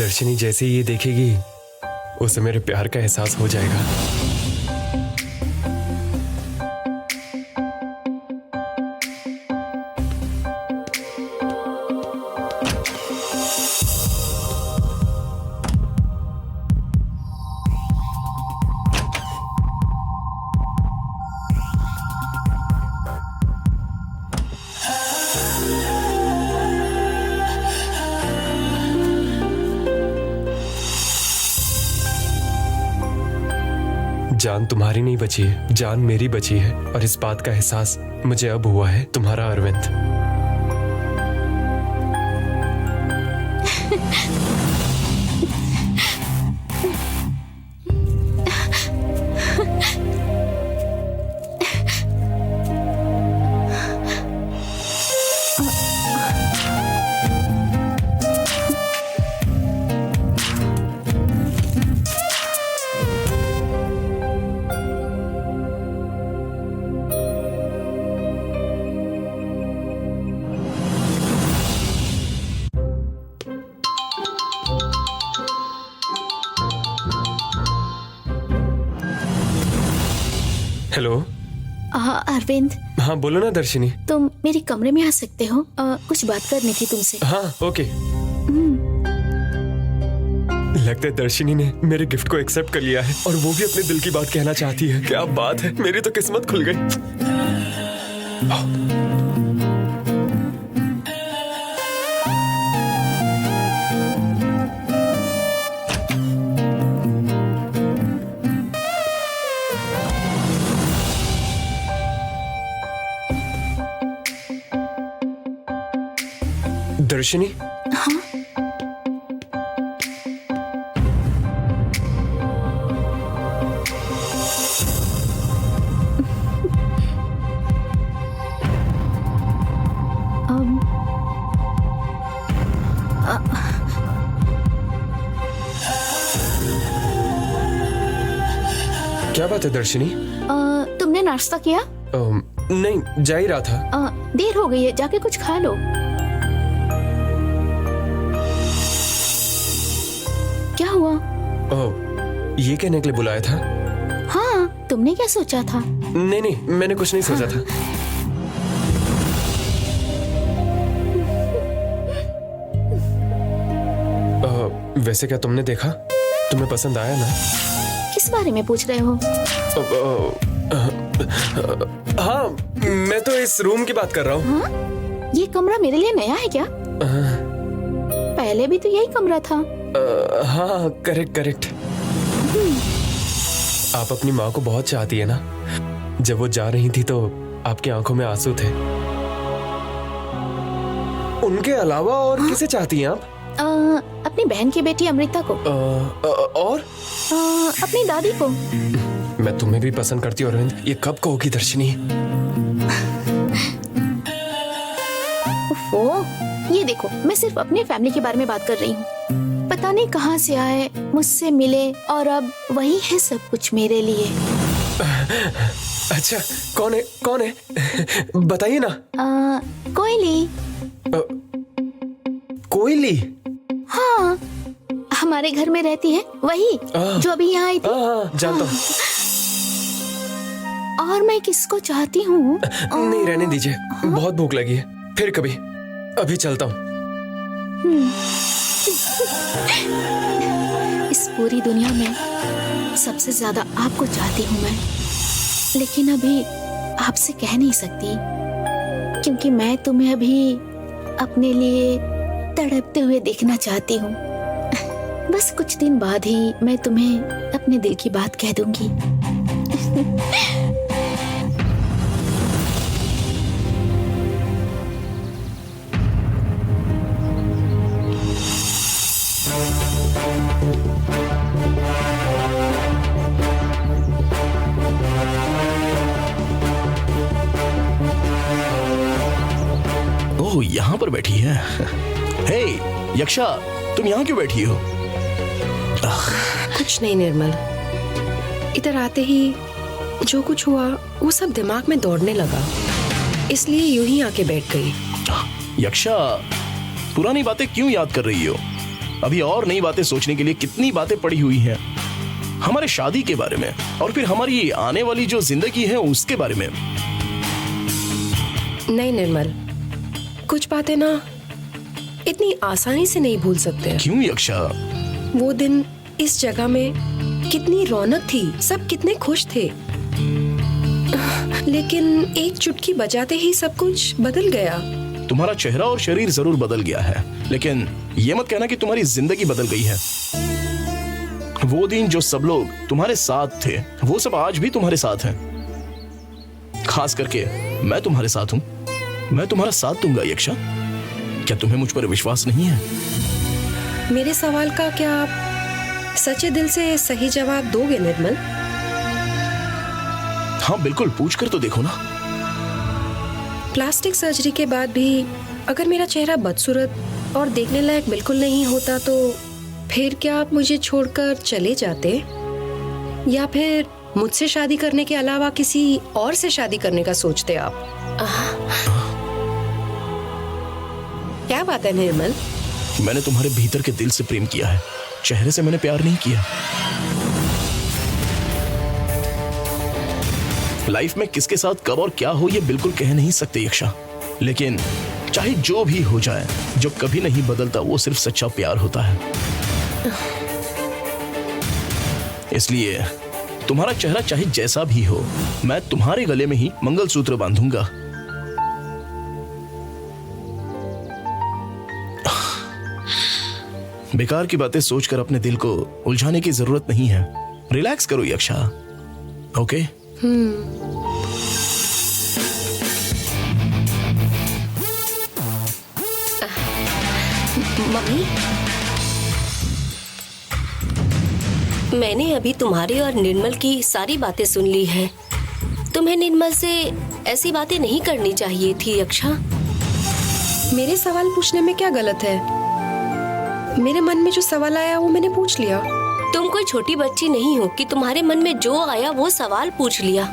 दर्शनी जैसे ही ये देखेगी उसे मेरे प्यार का एहसास हो जाएगा। जान तुम्हारी नहीं बची है, जान मेरी बची है, और इस बात का एहसास मुझे अब हुआ है। तुम्हारा अरविंद। हेलो। हाँ अरविंद। हाँ बोलो ना दर्शनी। तुम मेरे कमरे में आ सकते हो, कुछ बात करनी थी तुमसे। हाँ ओके। लगता है दर्शनी ने मेरे गिफ्ट को एक्सेप्ट कर लिया है और वो भी अपने दिल की बात कहना चाहती है। क्या बात है, मेरी तो किस्मत खुल गई। दर्शनी। हाँ? क्या बात है दर्शनी? तुमने नाश्ता किया? नहीं, जा ही रहा था। देर हो गई है, जाके कुछ खा लो। क्या हुआ? ये कहने के लिए बुलाया था? हाँ, तुमने क्या सोचा था? नहीं, मैंने कुछ नहीं सोचा था। वैसे क्या तुमने देखा? तुम्हें पसंद आया ना? किस बारे में पूछ रहे हो? हाँ, मैं तो इस रूम की बात कर रहा हूँ। हाँ? ये कमरा मेरे लिए नया है क्या? पहले भी तो यही कमरा था। हाँ करेक्ट। आप अपनी माँ को बहुत चाहती है ना? जब वो जा रही थी तो आपकी आंखों में आंसू थे। उनके अलावा और किसे चाहती हैं आप? अपनी बहन की बेटी अमृता को। और? अपनी दादी को। मैं तुम्हें भी पसंद करती हूँ अरविंद। ये कब कहोगी दर्शनी? ये देखो, मैं सिर्फ अपनी फैमिली के बारे में बात कर रही हूँ। पता नहीं कहाँ से आए, मुझसे मिले और अब वही है सब कुछ मेरे लिए। अच्छा, कौन है? बताइए ना। कोयली। कोयली? हाँ, हमारे घर में रहती है, वही जो अभी यहाँ आई थी। जानता हूँ। और मैं किसको चाहती हूँ? नहीं, रहने दीजिए। बहुत भूख लगी है, फिर कभी। अभी चलता हूँ। इस पूरी दुनिया में सबसे ज्यादा आपको चाहती हूँ मैं, लेकिन अभी आपसे कह नहीं सकती क्योंकि मैं तुम्हें अभी अपने लिए तड़पते हुए देखना चाहती हूँ। बस कुछ दिन बाद ही मैं तुम्हें अपने दिल की बात कह दूंगी। ओह, यहाँ पर बैठी है। हे यक्षा, तुम यहाँ क्यों बैठी हो? कुछ नहीं निर्मल, इधर आते ही जो कुछ हुआ वो सब दिमाग में दौड़ने लगा, इसलिए यूं ही आके बैठ गई। यक्षा, पुरानी बातें क्यों याद कर रही हो? अभी और नई बातें सोचने के लिए कितनी बातें पड़ी हुई हैं, हमारे शादी के बारे में और फिर हमारी आने वाली जो जिंदगी है उसके बारे में। नहीं निर्मल, कुछ बातें ना इतनी आसानी से नहीं भूल सकते। क्यों यक्षा? वो दिन इस जगह में कितनी रौनक थी, सब कितने खुश थे, लेकिन एक चुटकी बजाते ही सब कुछ बदल गया। तुम्हारा चेहरा और शरीर जरूर बदल गया है, लेकिन ये मत कहना कि तुम्हारी जिंदगी बदल गई है। वो दिन जो सब लोग तुम्हारे साथ थे, वो सब आज भी तुम्हारे साथ हैं। खास करके मैं तुम्हारे साथ हूं, मैं तुम्हारा साथ दूंगा यक्षा। क्या तुम्हें मुझ पर विश्वास नहीं है? मेरे सवाल का क्या आप सच्चे दिल से सही जवाब दोगे निर्मल? हाँ बिल्कुल, पूछ कर तो देखो ना। प्लास्टिक सर्जरी के बाद भी अगर मेरा चेहरा बदसूरत और देखने लायक बिल्कुल नहीं होता तो फिर क्या आप मुझे छोड़कर चले जाते, या फिर मुझसे शादी करने के अलावा किसी और से शादी करने का सोचते आप? क्या बात है निर्मल? मैंने तुम्हारे भीतर के दिल से प्रेम किया है, चेहरे से मैंने प्यार नहीं किया। लाइफ में किसके साथ कब और क्या हो ये बिल्कुल कह नहीं सकते यक्षा, लेकिन चाहे जो भी हो जाए, जो कभी नहीं बदलता वो सिर्फ सच्चा प्यार होता है। इसलिए तुम्हारा चेहरा चाहे जैसा भी हो, मैं तुम्हारे गले में ही मंगलसूत्र बांधूंगा। बेकार की बातें सोचकर अपने दिल को उलझाने की जरूरत नहीं है। रिलैक्स करो यक्षा, ओके? मम्मी, मैंने अभी तुम्हारे और निर्मल की सारी बातें सुन ली है। तुम्हें निर्मल से ऐसी बातें नहीं करनी चाहिए थी यक्षा। मेरे सवाल पूछने में क्या गलत है? मेरे मन में जो सवाल आया वो मैंने पूछ लिया। तुम कोई छोटी बच्ची नहीं हो कि तुम्हारे मन में जो आया वो सवाल पूछ लिया।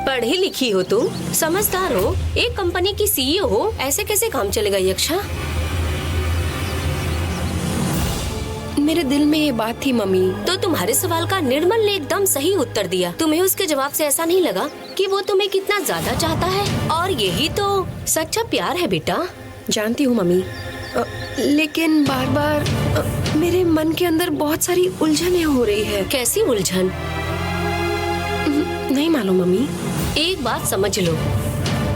पढ़ी लिखी हो तुम, समझदार हो, एक कंपनी की सीईओ हो, ऐसे कैसे काम चलेगा यक्षा? मेरे दिल में ये बात थी मम्मी। तो तुम्हारे सवाल का निर्मल ने एकदम सही उत्तर दिया। तुम्हें उसके जवाब से ऐसा नहीं लगा कि वो तुम्हें कितना ज्यादा चाहता है? और यही तो सच्चा प्यार है बेटा। जानती हूँ मम्मी, लेकिन बार बार मेरे मन के अंदर बहुत सारी उलझनें हो रही है। कैसी उलझन? नहीं मालूम मम्मी। एक बात समझ लो,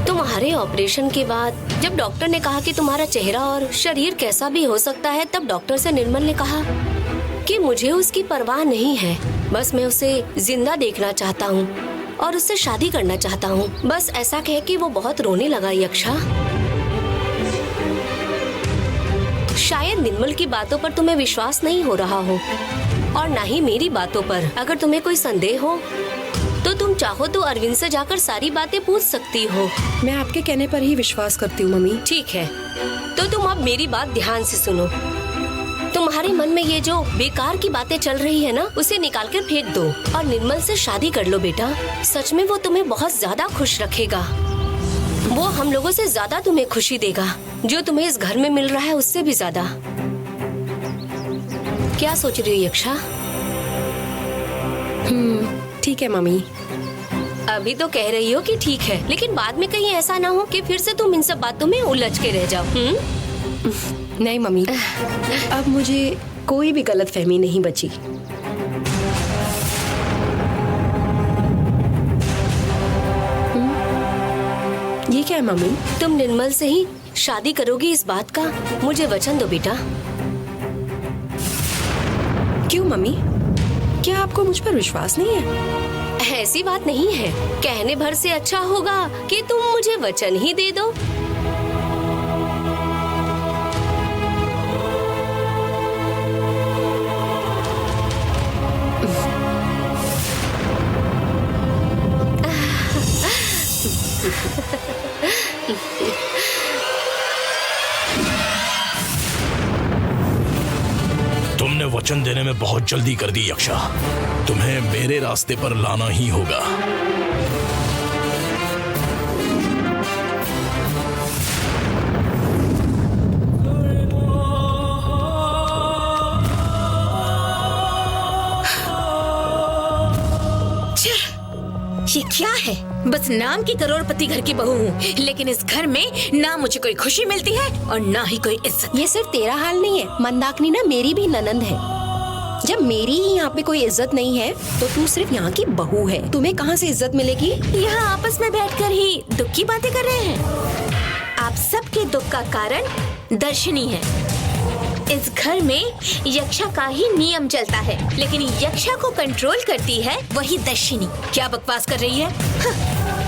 तुम्हारे ऑपरेशन के बाद जब डॉक्टर ने कहा कि तुम्हारा चेहरा और शरीर कैसा भी हो सकता है, तब डॉक्टर से निर्मल ने कहा कि मुझे उसकी परवाह नहीं है, बस मैं उसे जिंदा देखना चाहता हूँ और उससे शादी करना चाहता हूँ। बस ऐसा कह के वो बहुत रोने लगा यक्षा। शायद निर्मल की बातों पर तुम्हें विश्वास नहीं हो रहा हो और ना ही मेरी बातों पर। अगर तुम्हें कोई संदेह हो तो तुम चाहो तो अरविंद से जाकर सारी बातें पूछ सकती हो। मैं आपके कहने पर ही विश्वास करती हूँ मम्मी। ठीक है, तो तुम अब मेरी बात ध्यान से सुनो। तुम्हारे मन में ये जो बेकार की बातें चल रही है ना, उसे निकाल कर फेंक दो और निर्मल से शादी कर लो बेटा। सच में वो तुम्हें बहुत ज्यादा खुश रखेगा। वो हम लोगों से ज्यादा तुम्हें खुशी देगा, जो तुम्हें इस घर में मिल रहा है उससे भी ज्यादा। क्या सोच रही हो यक्षा? ठीक है मम्मी। अभी तो कह रही हो कि ठीक है, लेकिन बाद में कहीं ऐसा ना हो कि फिर से तुम इन सब बातों में उलझ के रह जाओ। नहीं मम्मी, अब मुझे कोई भी गलतफहमी नहीं बची। ये क्या है मम्मी? तुम निर्मल से ही शादी करोगी, इस बात का मुझे वचन दो बेटा। क्यों मम्मी? क्या आपको मुझ पर विश्वास नहीं है? ऐसी बात नहीं है, कहने भर से अच्छा होगा कि तुम मुझे वचन ही दे दो। तुमने वचन देने में बहुत जल्दी कर दी यक्षा। तुम्हें मेरे रास्ते पर लाना ही होगा। क्या है, बस नाम की करोड़पति घर की बहू हूँ, लेकिन इस घर में ना मुझे कोई खुशी मिलती है और ना ही कोई इज्जत। ये सिर्फ तेरा हाल नहीं है, मंदाकिनी ना मेरी भी ननंद है। जब मेरी ही यहाँ पे कोई इज्जत नहीं है तो तू सिर्फ यहाँ की बहू है, तुम्हें कहाँ से इज्जत मिलेगी? यहाँ आपस में बैठकर ही दुख की बातें कर रहे हैं। आप सबके दुख का कारण दर्शनी है। इस घर में यक्षा का ही नियम चलता है, लेकिन यक्षा को कंट्रोल करती है वही दर्शनी। क्या बकवास कर रही है?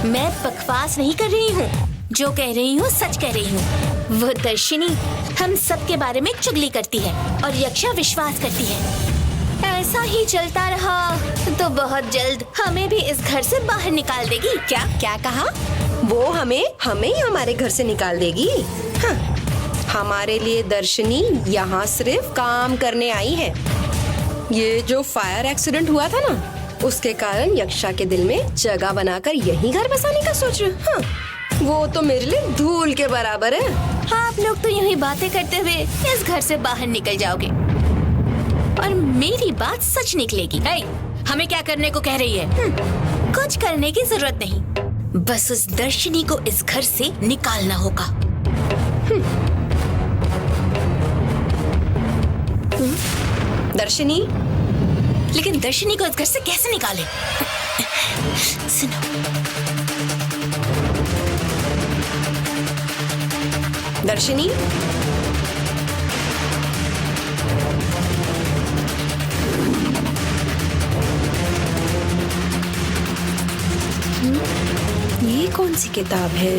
मैं बकवास नहीं कर रही हूँ, जो कह रही हूँ सच कह रही हूँ। वो दर्शनी हम सब के बारे में चुगली करती है और यक्षा विश्वास करती है। ऐसा ही चलता रहा तो बहुत जल्द हमें भी इस घर से बाहर निकाल देगी। क्या क्या कहा? वो हमें ही हमारे घर से निकाल देगी? हाँ, हमारे लिए दर्शनी यहाँ सिर्फ काम करने आई है। ये जो फायर एक्सीडेंट हुआ था ना, उसके कारण यक्षा के दिल में जगह बनाकर यही घर बसाने का सोच रहे। हाँ, वो तो मेरे लिए धूल के बराबर है। आप लोग तो यूं ही बातें करते हुए इस घर से बाहर निकल जाओगे और मेरी बात सच निकलेगी। हमें क्या करने को कह रही है? कुछ करने की जरूरत नहीं, बस उस दर्शनी को इस घर से निकालना होगा। दर्शनी? लेकिन दर्शनी को इस घर से कैसे निकाले? सुनो, दर्शनी? ये कौन सी किताब है?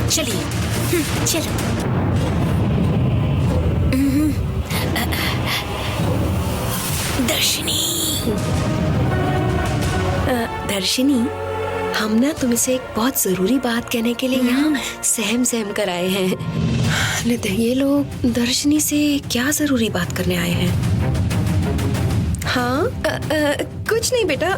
चलिए चलो। दर्शनी, दर्शनी, हम ना तुमसे एक बहुत जरूरी बात कहने के लिए यहाँ सहम कर आए हैं। नित्य, ये लोग दर्शनी से क्या जरूरी बात करने आए हैं? हाँ, कुछ नहीं बेटा,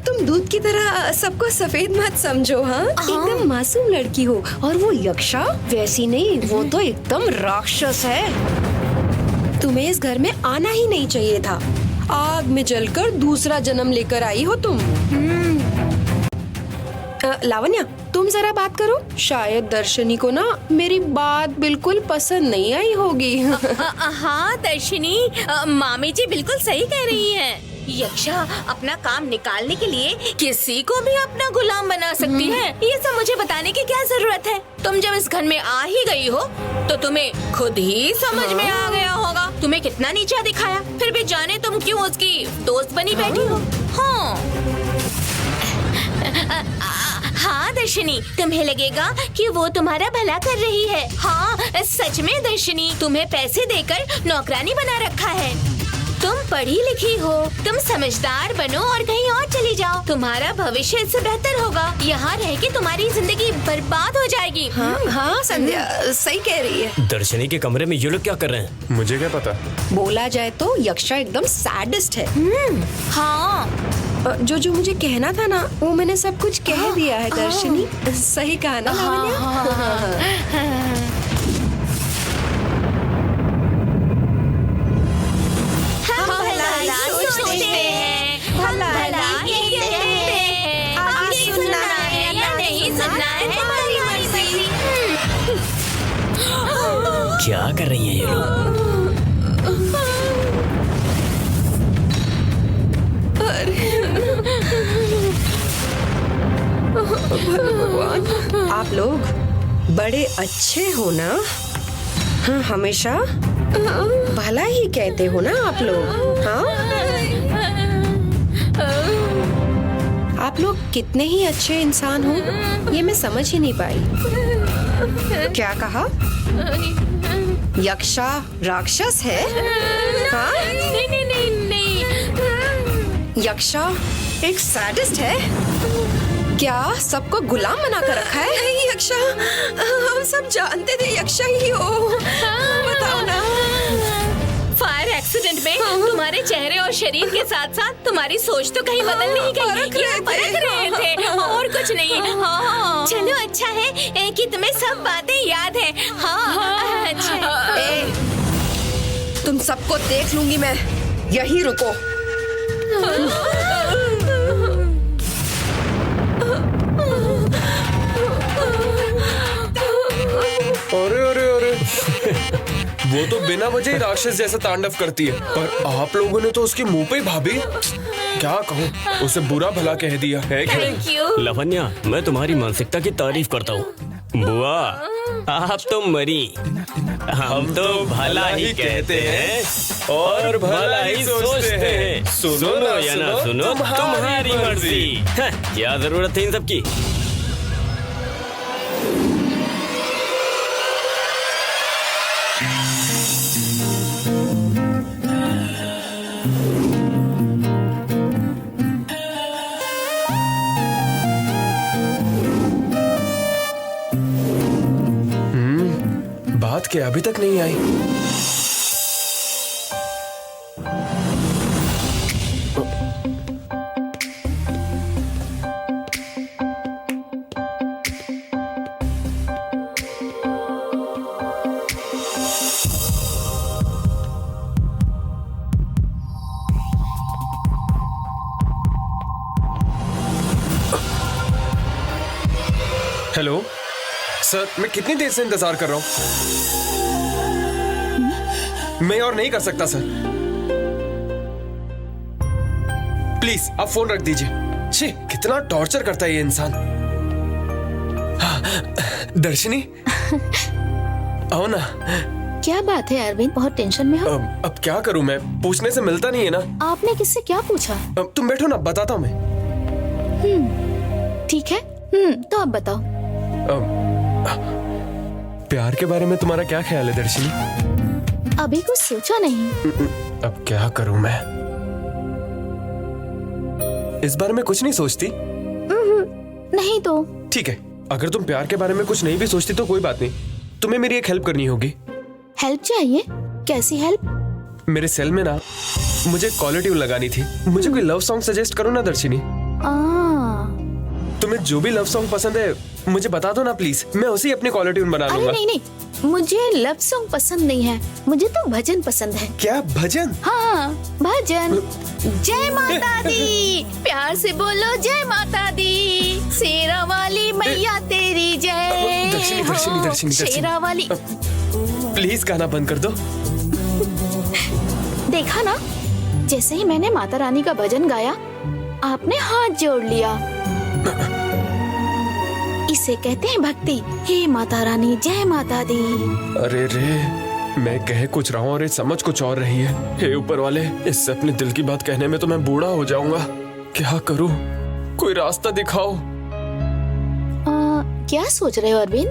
तुम दूध की तरह सबको सफेद मत समझो। हाँ, एकदम मासूम लड़की हो, और वो यक्षा वैसी नहीं, वो तो एकदम राक्षस है। तुम्हें इस घर में आना ही नहीं चाहिए था। आग में जलकर दूसरा जन्म लेकर आई हो तुम। लावण्या, तुम जरा बात करो। शायद दर्शनी को ना मेरी बात बिल्कुल पसंद नहीं आई होगी। हाँ दर्शनी, मामी जी बिल्कुल सही कह रही हैं। यक्षा अपना काम निकालने के लिए किसी को भी अपना गुलाम बना सकती है। ये सब मुझे बताने की क्या जरूरत है? तुम जब इस घर में आ ही गई हो तो तुम्हें खुद ही समझ में आ गया होगा। तुम्हें कितना नीचा दिखाया, फिर भी जाने तुम क्यों उसकी दोस्त बनी बैठी हो। हाँ दर्शनी, तुम्हें लगेगा कि वो तुम्हारा भला कर रही है। हाँ सच में दर्शनी, तुम्हें पैसे देकर नौकरानी बना रखा है। तुम पढ़ी लिखी हो, तुम समझदार बनो और कहीं और चली जाओ, तुम्हारा भविष्य इससे बेहतर होगा। यहाँ रह के तुम्हारी जिंदगी बर्बाद हो जाएगी। हाँ संध्या सही कह रही है। दर्शनी के कमरे में ये लोग क्या कर रहे हैं? मुझे क्या पता। बोला जाए तो यक्षा एकदम सैडिस्ट है। हाँ, जो मुझे कहना था ना, वो मैंने सब कुछ कह दिया है दर्शनी। सही कहा ना लावण्या? क्या कर रही हैं ये लोग? भगवान, आप लोग बड़े अच्छे हो ना। हाँ, हमेशा भला ही कहते हो ना आप लोग। हाँ, आप लोग कितने ही अच्छे इंसान हो, ये मैं समझ ही नहीं पाई। क्या कहा? यक्षा राक्षस है? हाँ? नहीं। यक्षा एक सैडिस्ट है? क्या सबको गुलाम बना कर रखा है? नहीं यक्षा, हम सब जानते थे यक्षा ही हो। बताओ ना। फायर एक्सीडेंट में तुम्हारे चेहरे और शरीर के साथ साथ तुम्हारी सोच तो कहीं बदल नहीं गई। परख रहे थे और कुछ नहीं। हाँ। चलो अच्छा है कि तुम्हें सब बातें याद है। हाँ अच्छा। तुम सबको देख लूंगी मैं, यहीं रुको। अरे अरे अरे वो तो बिना वजह ही राक्षस जैसा तांडव करती है, पर आप लोगों ने तो उसके मुंह पे ही भाभी, क्या कहूँ, उसे बुरा भला कह दिया है। Thank you. लवन्या, मैं तुम्हारी मानसिकता की तारीफ करता हूँ। बुआ, आप तो मरी, हम तो भला ही कहते हैं और भला ही सोचते हैं। सुनो या ना सुनो, तुम्हारी मर्जी। क्या जरूरत है इन सब की? बात क्या अभी तक नहीं आई? हेलो सर, मैं कितनी देर से इंतजार कर रहा हूँ। मैं और नहीं कर सकता सर, प्लीज आप फोन रख दीजिए। छी, कितना टॉर्चर करता है ये इंसान। हाँ, दर्शनी आओ ना। क्या बात है अरविंद, बहुत टेंशन में हो? अब क्या करूं मैं, पूछने से मिलता नहीं है ना। आपने किससे क्या पूछा? तुम बैठो ना, बताता हूं मैं। ठीक है, तो अब बताओ। प्यार के बारे में तुम्हारा क्या ख्याल है दर्शनी? अभी कुछ सोचा नहीं। अब क्या करूं मैं, इस बारे में कुछ नहीं सोचती? नहीं तो ठीक है, अगर तुम प्यार के बारे में कुछ नहीं भी सोचती तो कोई बात नहीं, तुम्हें मेरी एक हेल्प करनी होगी। हेल्प चाहिए? कैसी हेल्प? मेरे सेल में ना मुझे कॉलर ट्यून लगानी थी, मुझे कोई लव सॉन्ग सजेस्ट करो ना दर्शनी। तुम्हें जो भी लव सॉन्ग पसंद है मुझे बता दो ना प्लीज, मैं उसी अपनी कॉलर ट्यून बना लूंगा। नहीं, मुझे लव सॉन्ग पसंद नहीं है, मुझे तो भजन पसंद है। क्या भजन? हाँ भजन। जय माता दी, प्यार से बोलो जय माता दी, शेरा वाली मैया तेरी जय। दर्शनी, शेरा वाली। प्लीज गाना बंद कर दो। देखा ना, जैसे ही मैंने माता रानी का भजन गाया आपने हाथ जोड़ लिया। इसे कहते हैं भक्ति। हे माता रानी, जय माता दी। अरे रे, मैं कह कुछ रहा हूँ और ये समझ कुछ और रही है। हे ऊपर वाले, इससे अपने दिल की बात कहने में तो मैं बूढ़ा हो जाऊंगा। क्या करूँ, कोई रास्ता दिखाओ। क्या सोच रहे हो अरविंद?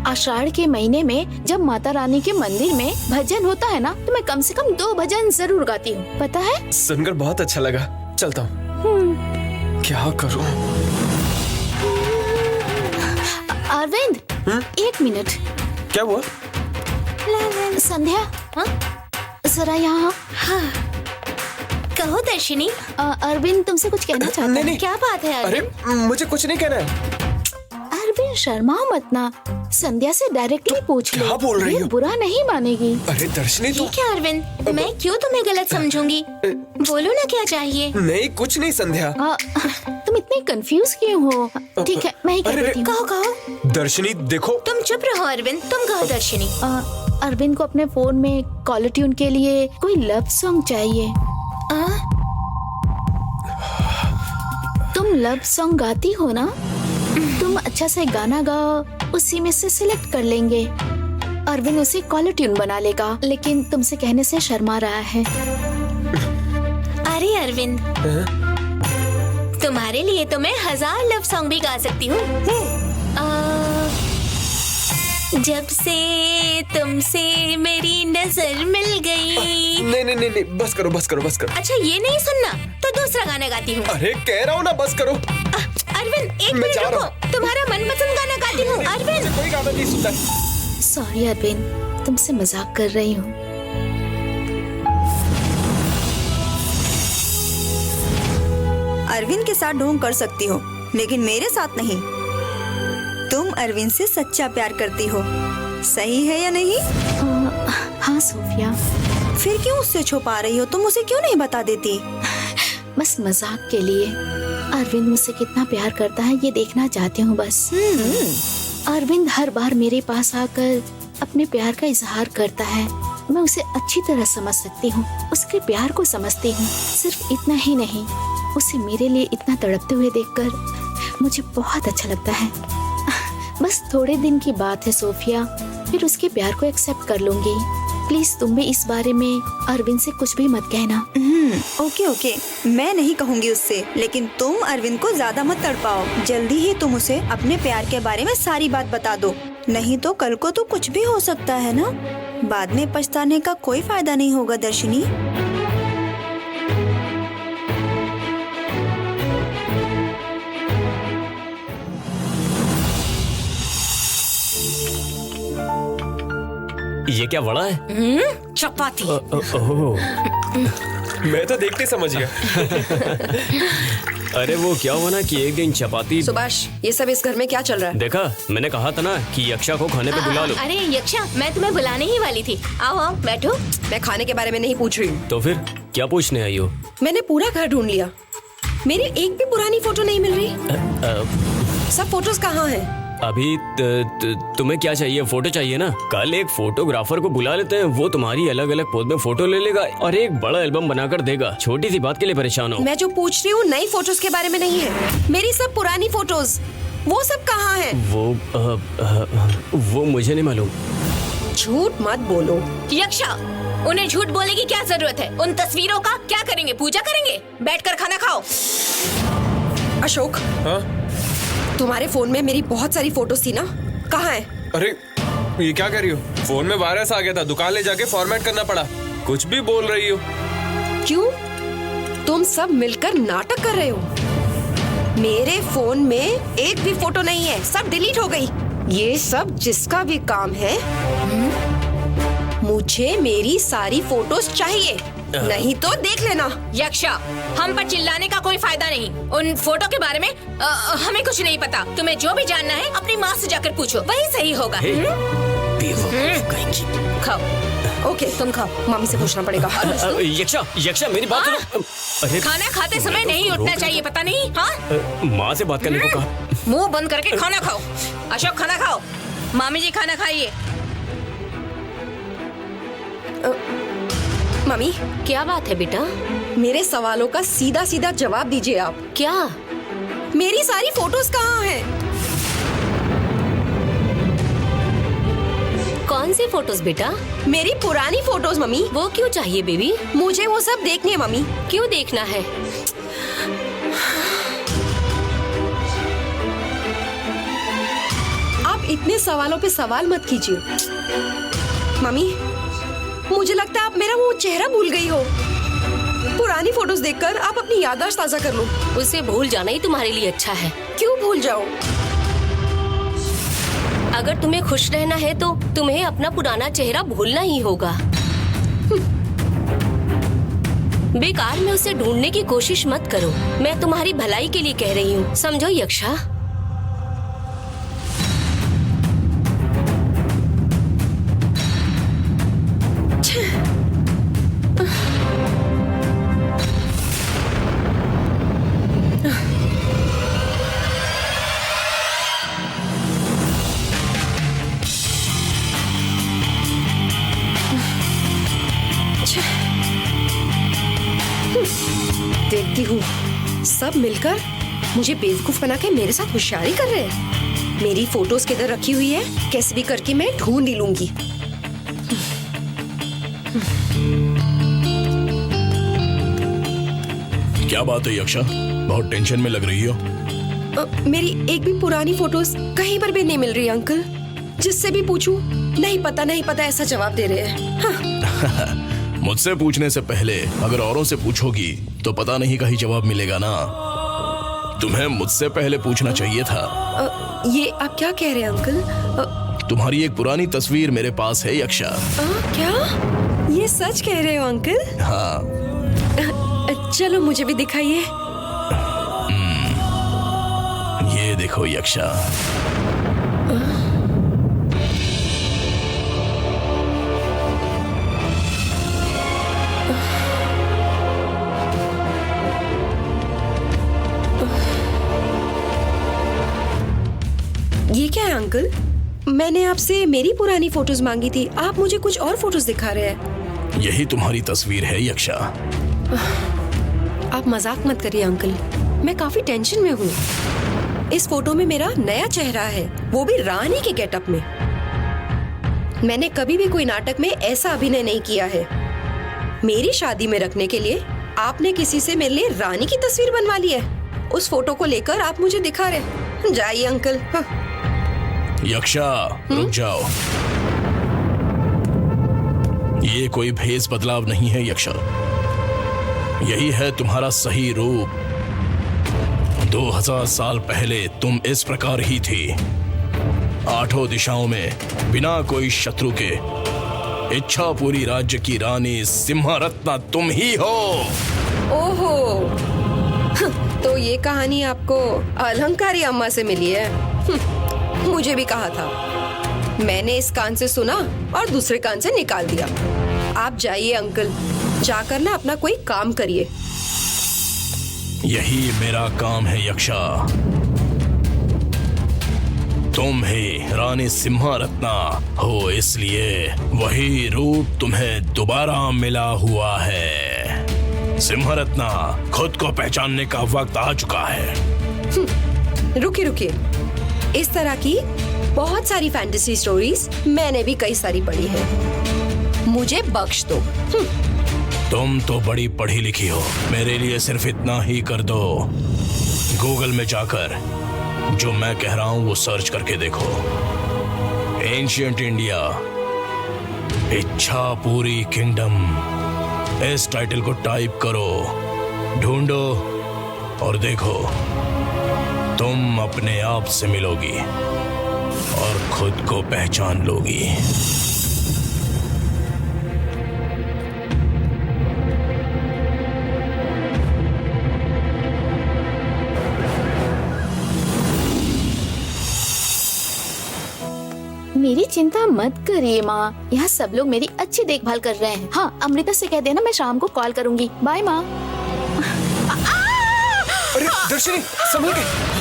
आषाढ़ के महीने में जब माता रानी के मंदिर में भजन होता है ना, तो मैं कम से कम 2 भजन जरूर गाती हूँ, पता है? सुनकर बहुत अच्छा लगा, चलता हूँ। क्या करूँ? अरविंद, 1 मिनट। क्या हुआ? संध्या, जरा यहाँ। हाँ, कहो दर्शिनी। अरविंद तुमसे कुछ कहना चाहता है। क्या बात है अरे अरविंद? मुझे कुछ नहीं कहना है। अरविंद शर्मा मत ना, संध्या से डायरेक्टली पूछ लो। क्या बोल रही ये हो? बुरा नहीं मानेगी। अरे दर्शनी, तू ठीक है अरविंद, मैं क्यों तुम्हें गलत समझूंगी? बोलो ना क्या चाहिए। नहीं, कुछ नहीं संध्या। तुम इतने कंफ्यूज क्यों हो? ठीक है, मैं ही कह अरे, देती हूँ। कहो। दर्शनी देखो। तुम चुप रहो अरविंद, तुम कहो दर्शिनी। अरविंद को अपने फोन में कॉलर ट्यून के लिए कोई लव सॉन्ग चाहिए। तुम लव सॉन्ग गाती हो ना? तुम अच्छा से गाना गाओ, उसी में से सिलेक्ट कर लेंगे। अरविंद उसे कॉलर ट्यून बना लेगा, लेकिन तुमसे कहने से शर्मा रहा है। अरे अरविंद, तुम्हारे लिए तो मैं 1000 लव सॉन्ग भी गा सकती हूँ। जब से तुमसे मेरी नजर मिल गई। नहीं, बस करो। अच्छा ये नहीं सुनना तो दूसरा गाना गाती हूँ। अरे कह रहा हूँ ना, बस करो। अरविंद एक मैं मिनट जा रहा रुको, तुम्हारा मनपसंद गाना गाती हूँ। अरविंद कोई गाना नहीं सुनता। सॉरी अरविंद, तुमसे मजाक कर रही हूँ। अरविंद के साथ ढोंग कर सकती हो, लेकिन मेरे साथ नहीं। तुम अरविंद से सच्चा प्यार करती हो, सही है या नहीं? हाँ सोफिया, फिर क्यों उससे छुपा रही हो? तुम उसे क्यों नहीं बता देती? बस मजाक के लिए। अरविंद मुझसे कितना प्यार करता है ये देखना चाहती हूँ बस। अरविंद हर बार मेरे पास आकर अपने प्यार का इजहार करता है। मैं उसे अच्छी तरह समझ सकती हूँ, उसके प्यार को समझती हूँ। सिर्फ इतना ही नहीं, उसे मेरे लिए इतना तड़पते हुए देखकर मुझे बहुत अच्छा लगता है। बस थोड़े दिन की बात है सोफिया, फिर उसके प्यार को एक्सेप्ट कर लूंगी। प्लीज तुम भी इस बारे में अरविंद से कुछ भी मत कहना। ओके, मैं नहीं कहूँगी उससे, लेकिन तुम अरविंद को ज्यादा मत तड़पाओ। जल्दी ही तुम उसे अपने प्यार के बारे में सारी बात बता दो, नहीं तो कल को तो कुछ भी हो सकता है ना। बाद में पछताने का कोई फायदा नहीं होगा दर्शनी। ये क्या वड़ा है? चपाती। ओह, मैं तो देखते समझ गया। अरे वो क्या हुआ ना कि एक दिन चपाती। सुभाष, ये सब इस घर में क्या चल रहा है? देखा, मैंने कहा था ना कि यक्षा को खाने पे बुला लो। अरे यक्षा, मैं तुम्हें बुलाने ही वाली थी। आओ आओ बैठो। मैं खाने के बारे में नहीं पूछ रही हूँ। तो फिर क्या पूछने आई हो? मैंने पूरा घर ढूंढ लिया, मेरी एक भी पुरानी फोटो नहीं मिल रही। सब फोटोज कहाँ हैं? अभी तुम्हें क्या चाहिए? फोटो चाहिए ना? कल एक फोटोग्राफर को बुला लेते हैं, वो तुम्हारी अलग अलग पोज में फोटो ले लेगा और एक बड़ा एल्बम बनाकर देगा। छोटी सी बात के लिए परेशान हो? मैं जो पूछ रही हूँ नई फोटोज के बारे में नहीं है, मेरी सब पुरानी फोटोज, वो सब कहाँ हैं? वो मुझे नहीं मालूम। झूठ मत बोलो। यक्षा, उन्हें झूठ बोलने की क्या जरूरत है? उन तस्वीरों का क्या करेंगे? पूजा करेंगे? बैठकर खाना खाओ। अशोक, हाँ? तुम्हारे फोन में मेरी बहुत सारी फोटोज थी ना, कहाँ है? अरे ये क्या कर रही हो? फोन में वायरस आ गया था, दुकान ले जाके फॉर्मेट करना पड़ा। कुछ भी बोल रही हो। क्यों? तुम सब मिलकर नाटक कर रहे हो। मेरे फोन में एक भी फोटो नहीं है, सब डिलीट हो गई। ये सब जिसका भी काम है। मुझे मेरी सारी फोटोज चाहिए, नहीं तो देख लेना। यक्षा, हम पर चिल्लाने का कोई फायदा नहीं। उन फोटो के बारे में हमें कुछ नहीं पता। तुम्हें जो भी जानना है अपनी माँ से जाकर पूछो, वही सही होगा। खाओ। ओके, तुम खाओ, मम्मी से पूछना पड़ेगा। यक्षा मेरी बात सुनो। अरे खाना खाते समय नहीं उठना चाहिए, पता नहीं? हाँ, माँ से बात करने को कहा। मुंह बंद करके खाना खाओ। अशोक, खाना खाओ। मामी जी खाना खाइए। मम्मी, क्या बात है बेटा? मेरे सवालों का सीधा सीधा जवाब दीजिए आप। क्या? मेरी सारी फोटोज कहाँ हैं? कौन सी फोटोज बेटा? मेरी पुरानी फोटोज मम्मी। वो क्यों चाहिए बेबी? मुझे वो सब देखनी है मम्मी। क्यों देखना है? आप इतने सवालों पे सवाल मत कीजिए मम्मी। मुझे लगता है आप मेरा वो चेहरा भूल गई हो। पुरानी फोटोज देखकर आप अपनी याददाश्त ताजा कर लो। उसे भूल जाना ही तुम्हारे लिए अच्छा है। क्यों भूल जाओ? अगर तुम्हें खुश रहना है तो तुम्हें अपना पुराना चेहरा भूलना ही होगा। बेकार में उसे ढूंढने की कोशिश मत करो। मैं तुम्हारी भलाई के लिए कह रही हूँ, समझो यक्षा? देखती हूँ सब मिलकर मुझे बेवकूफ बना के मेरे साथ होशियारी कर रहे हैं। मेरी फोटोज किधर रखी हुई है, कैसे भी करके मैं ढूंढ ही लूंगी। क्या बात है यक्षा, बहुत टेंशन में लग रही हो? मेरी एक भी पुरानी फोटोज कहीं पर भी नहीं मिल रही अंकल। जिससे भी पूछूं नहीं पता ऐसा जवाब दे रहे हैं। हाँ। मुझसे पूछने से पहले अगर औरों से पूछोगी तो पता नहीं कहीं जवाब मिलेगा ना। तुम्हें मुझसे पहले पूछना चाहिए था। ये आप क्या कह रहे हैं अंकल? तुम्हारी एक पुरानी तस्वीर मेरे पास है यक्षा। क्या ये सच कह रहे हो अंकल? हाँ। चलो मुझे भी दिखाइए। ये देखो यक्षा। ये क्या है अंकल? मैंने आपसे मेरी पुरानी फोटोज मांगी थी, आप मुझे कुछ और फोटोज दिखा रहे हैं। यही तुम्हारी तस्वीर है यक्षा। आप मजाक मत करिए अंकल, मैं काफी टेंशन में हूँ। इस फोटो में मेरा नया चेहरा है, वो भी रानी के गेटअप में। मैंने कभी भी कोई नाटक में ऐसा अभिनय नहीं किया है। मेरी शादी में रखने के लिए आपने किसी से मेरे लिए रानी की तस्वीर बनवा ली है। उस फोटो को लेकर आप मुझे दिखा रहे। जाइए अंकल। हाँ। यक्षा रुक जाओ। ये कोई भेष बदलाव नहीं है यक्षा, यही है तुम्हारा सही रूप। 2000 साल पहले तुम इस प्रकार ही थी, 8 दिशाओं में बिना कोई शत्रु के इच्छा पूरी राज्य की रानी सिंहारत्ना तुम ही हो। ओहो, तो ये कहानी आपको अलंकारी अम्मा से मिली है। मुझे भी कहा था, मैंने इस कान से सुना और दूसरे कान से निकाल दिया। आप जाइए अंकल, जाकर ना अपना कोई काम करिए। यही मेरा काम है यक्षा। तुम ही रानी सिंहारत्ना हो, इसलिए वही रूप तुम्हें दोबारा मिला हुआ है। सिंहारत्ना, खुद को पहचानने का वक्त आ चुका है। रुकिए, इस तरह की बहुत सारी फैंटेसी स्टोरीज मैंने भी कई सारी पढ़ी है, मुझे बख्श दो। तुम तो बड़ी पढ़ी लिखी हो, मेरे लिए सिर्फ इतना ही कर दो। गूगल में जाकर जो मैं कह रहा हूं वो सर्च करके देखो। एंशिएंट इंडिया, इच्छा पूरी किंगडम, इस टाइटल को टाइप करो, ढूंढो और देखो, तुम अपने आप से मिलोगी और खुद को पहचान लोगी। मेरी चिंता मत करिए माँ, यहाँ सब लोग मेरी अच्छी देखभाल कर रहे हैं। हाँ, अमृता से कह देना मैं शाम को कॉल करूंगी। बाय माँ। अरे दर्शनी, संभल के।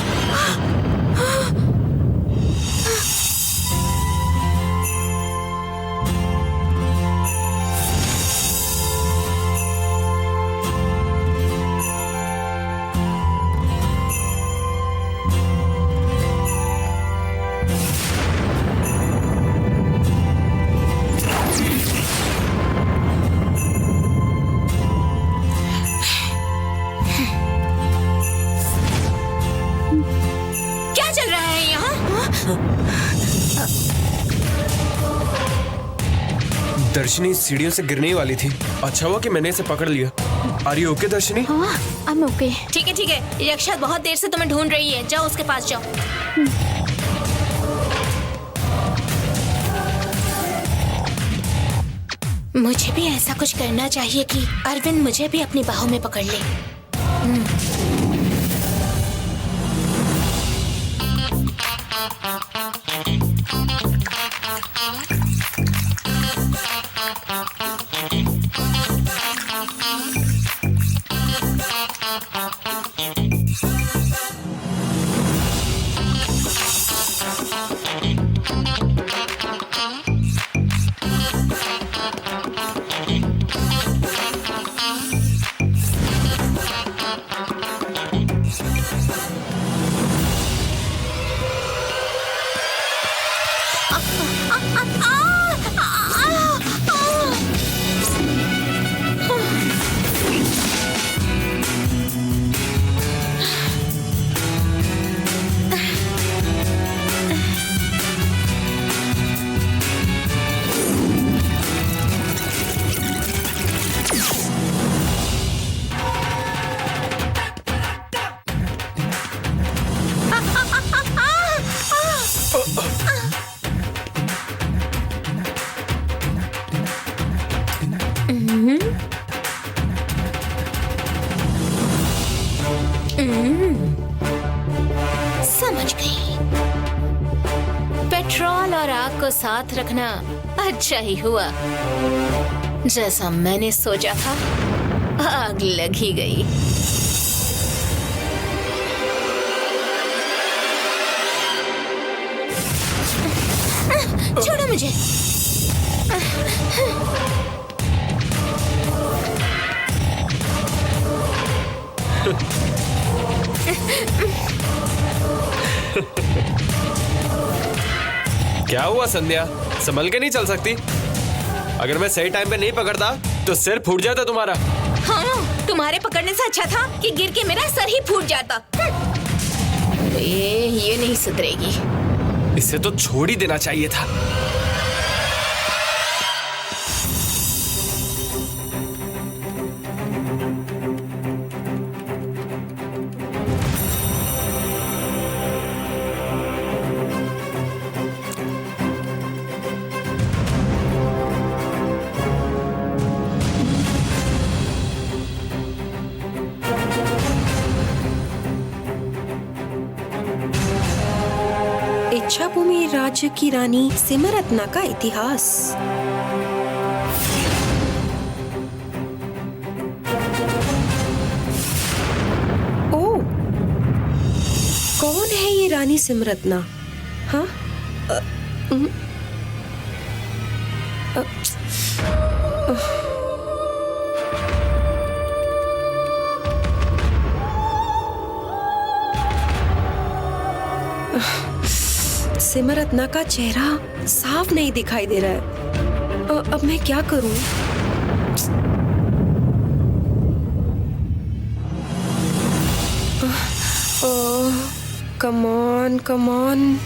दर्शनी सीढ़ियों से गिरने ही वाली थी, अच्छा हुआ कि मैंने इसे पकड़ लिया। आर यू ओके दर्शनी? हाँ, आई एम ओके। ठीक है, यक्षा बहुत देर से तुम्हें ढूंढ रही है, जाओ उसके पास जाओ। मुझे भी ऐसा कुछ करना चाहिए कि अरविंद मुझे भी अपनी बाहों में पकड़ ले। और आग को साथ रखना अच्छा ही हुआ। जैसा मैंने सोचा था, आग लग ही गई। छोड़ो मुझे। क्या हुआ संध्या, संभल के नहीं चल सकती? अगर मैं सही टाइम पे नहीं पकड़ता तो सिर फूट जाता तुम्हारा। हाँ, तुम्हारे पकड़ने से अच्छा था कि गिर के मेरा सर ही फूट जाता। ये नहीं सुधरेगी। इसे तो छोड़ ही देना चाहिए था। इच्छाभूमि राज्य की रानी सिमरत्ना का इतिहास। ओ, कौन है ये रानी सिमरत्ना? हाँ? सिमरत्ना का चेहरा साफ नहीं दिखाई दे रहा है। अब मैं क्या करूं? Come on, come on.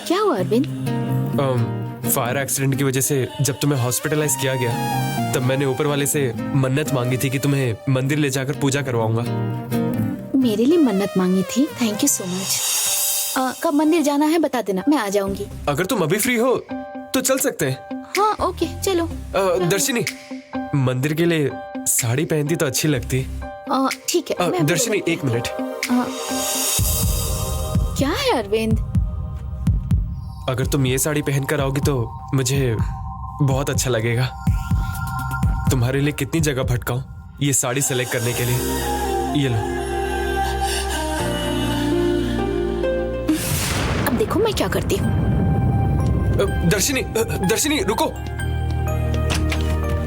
क्या हुआ अरविंद? फायर एक्सीडेंट की वजह से जब तुम्हें हॉस्पिटलाइज किया गया तब मैंने ऊपर वाले से मन्नत मांगी थी कि तुम्हें मंदिर ले जाकर पूजा करवाऊंगा। मेरे लिए मन्नत मांगी थी? Thank you so much. कब मंदिर जाना है बता देना, मैं आ जाऊंगी। अगर तुम अभी फ्री हो तो चल सकते हैं। हाँ ओके चलो। दर्शिनी, मंदिर के लिए साड़ी पहनती तो अच्छी लगती। ठीक है। मैं दर्शिनी एक मिनट। क्या है अरविंद? अगर तुम ये साड़ी पहन कर आओगी तो मुझे बहुत अच्छा लगेगा। तुम्हारे लिए कितनी जगह भटकाऊं ये साड़ी सेलेक्ट करने के लिए। ये लो। अब देखो मैं क्या करती हूँ। दर्शिनी, दर्शिनी रुको।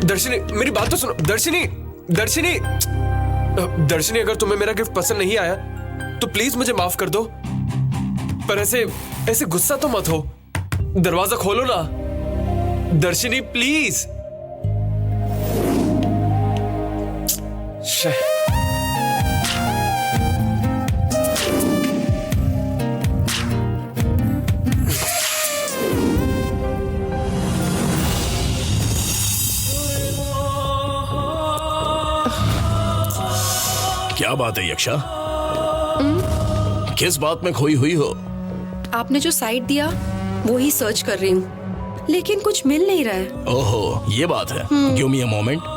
दर्शिनी मेरी बात तो सुनो। दर्शिनी, दर्शिनी, दर्शिनी अगर तुम्हें मेरा गिफ्ट पसंद नहीं आया तो प्लीज मुझे माफ कर दो, पर ऐसे ऐसे गुस्सा तो मत हो। दरवाजा खोलो ना दर्शिनी, प्लीज। क्या बात है यक्षा? किस बात में खोई हुई हो? आपने जो साइट दिया वो ही सर्च कर रही हूँ, लेकिन कुछ मिल नहीं रहा है। ओहो, ये बात है। Give me a moment.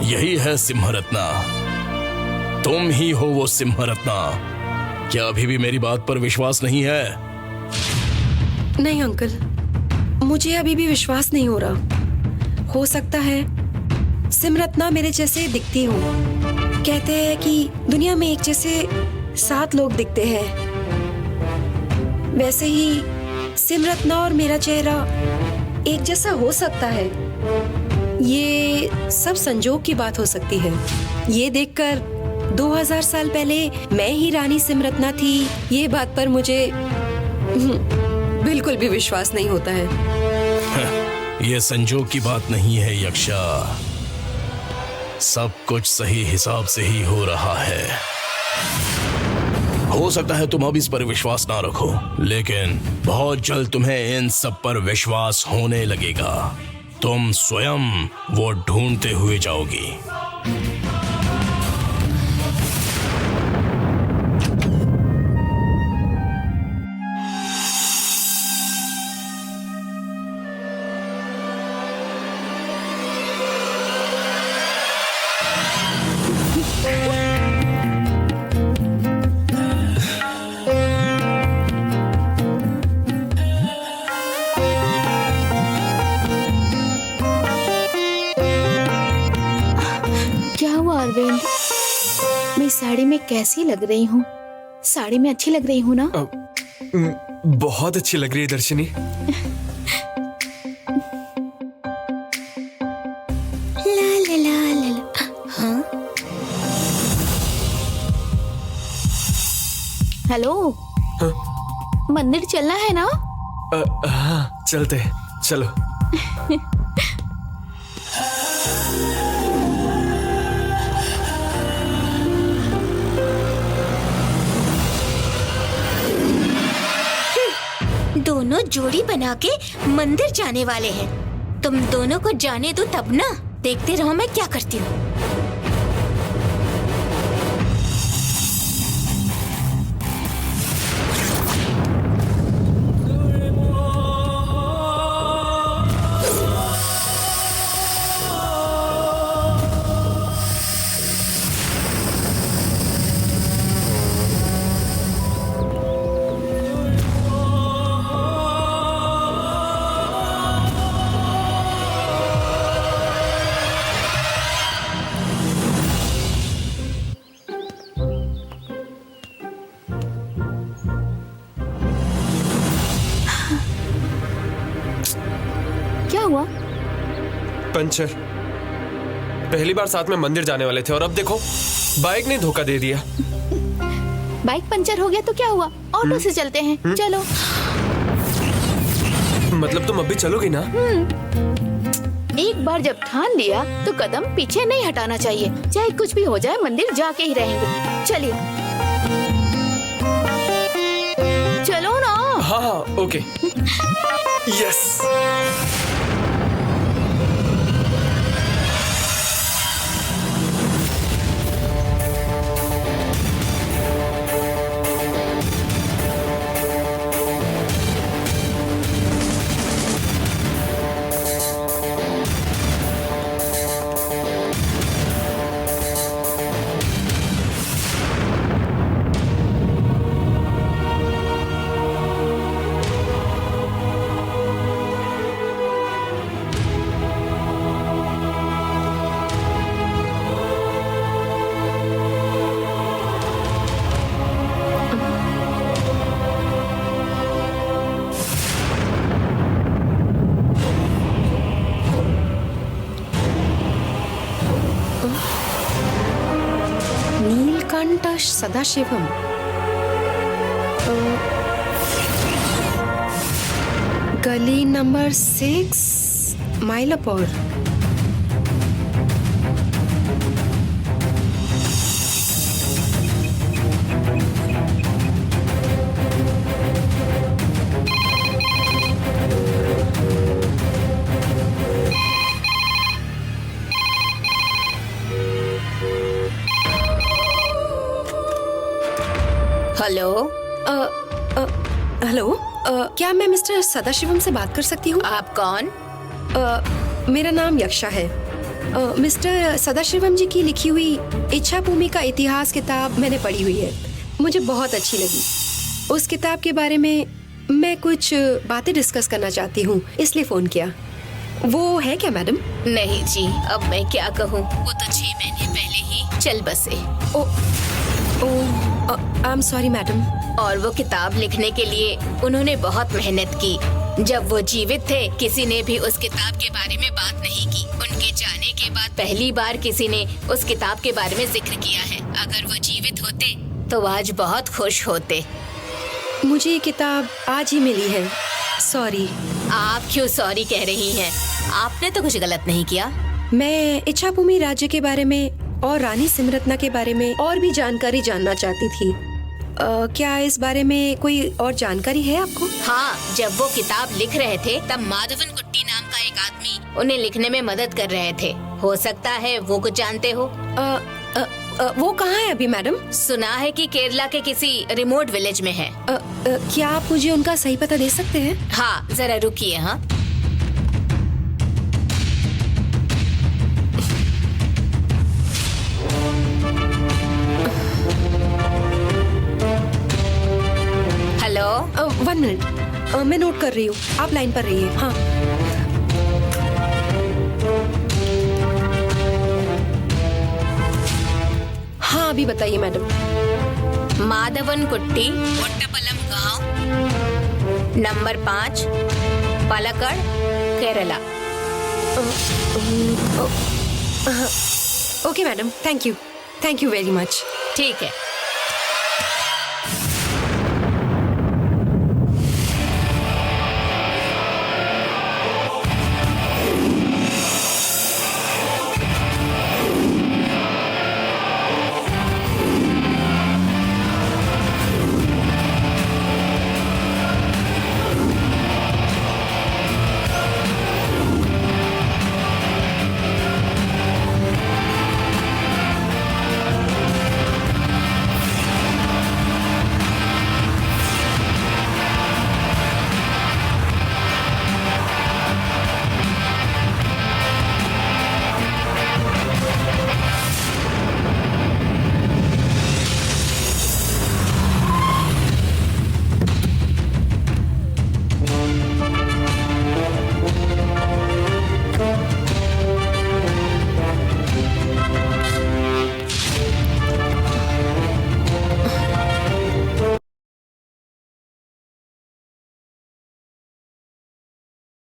यही है सिंहरत्ना, तुम ही हो वो सिंहरत्ना। क्या अभी भी मेरी बात पर विश्वास नहीं है? नहीं अंकल, मुझे अभी भी विश्वास नहीं हो रहा। हो सकता है सिमरत्ना मेरे जैसे दिखती हो। कहते हैं कि दुनिया में एक जैसे 7 लोग दिखते हैं, वैसे ही सिमरत्ना और मेरा चेहरा एक जैसा हो सकता है। ये सब संजोग की बात हो सकती है। ये देखकर 2000 साल पहले मैं ही रानी सिमरत्ना थी, ये बात पर मुझे बिल्कुल भी विश्वास नहीं होता है। ये संजोग की बात नहीं है यक्षा, सब कुछ सही हिसाब से ही हो रहा है। हो सकता है तुम अब इस पर विश्वास ना रखो, लेकिन बहुत जल्द तुम्हें इन सब पर विश्वास होने लगेगा। तुम स्वयं वो ढूंढते हुए जाओगी। क्या हुआ अरविंद? मैं साड़ी में कैसी लग रही हूँ? साड़ी में अच्छी लग रही हूँ ना? बहुत अच्छी लग रही है दर्शनी। ला ला ला ला ला। हाँ हेलो, मंदिर चलना है ना? हाँ चलते हैं, चलो। दोनों जोड़ी बना के मंदिर जाने वाले हैं। तुम दोनों को जाने दो तब ना, देखते रहो मैं क्या करती हूँ। क्या हुआ? पंचर। पहली बार साथ में मंदिर जाने वाले थे और अब देखो बाइक ने धोखा दे दिया। बाइक पंचर हो गया तो क्या हुआ? ऑटो से चलते हैं, चलो। मतलब तुम अब भी चलोगी ना? एक बार जब ठान लिया तो कदम पीछे नहीं हटाना चाहिए। चाहे कुछ भी हो जाए, मंदिर जाके ही रहेंगे। चलिए, चलो ना। हाँ हाँ ओके। यस। नीलकंठ सदाशिवम। गली नंबर 6, माइलापुर। हेलो। हेलो, क्या मैं मिस्टर सदाशिवम से बात कर सकती हूँ? आप कौन? मेरा नाम यक्षा है। मिस्टर सदाशिवम जी की लिखी हुई इच्छा भूमि का इतिहास किताब मैंने पढ़ी हुई है, मुझे बहुत अच्छी लगी। उस किताब के बारे में मैं कुछ बातें डिस्कस करना चाहती हूँ, इसलिए फोन किया। वो है क्या मैडम? नहीं जी, अब मैं क्या कहूँ, वो तो 6 महीने पहले ही चल बसे। I am sorry madam. और वो किताब लिखने के लिए उन्होंने बहुत मेहनत की। जब वो जीवित थे किसी ने भी उस किताब के बारे में बात नहीं की। उनके जाने के बाद पहली बार किसी ने उस किताब के बारे में जिक्र किया है। अगर वो जीवित होते तो आज बहुत खुश होते। मुझे ये किताब आज ही मिली है, सॉरी। आप क्यों सॉरी कह रही हैं? आपने तो कुछ गलत नहीं किया। मैं इच्छा भूमि राज्य के बारे में और रानी सिमरत्ना के बारे में और भी जानकारी जानना चाहती थी। क्या इस बारे में कोई और जानकारी है आपको? हाँ, जब वो किताब लिख रहे थे तब माधवन कुट्टी नाम का एक आदमी उन्हें लिखने में मदद कर रहे थे। हो सकता है वो कुछ जानते हो। वो कहाँ है अभी मैडम? सुना है कि केरला के किसी रिमोट विलेज में है। क्या आप मुझे उनका सही पता दे सकते हैं? हाँ, जरा रुकिए। हाँ, हेलो। 1 मिनट, मैं नोट कर रही हूँ, आप लाइन पर रहिए। हाँ, हाँ अभी बताइए मैडम। माधवन कुट्टी, ओट्टापलम गांव, number 5, Palakkad, Kerala. Okay madam, thank you very much. ठीक है।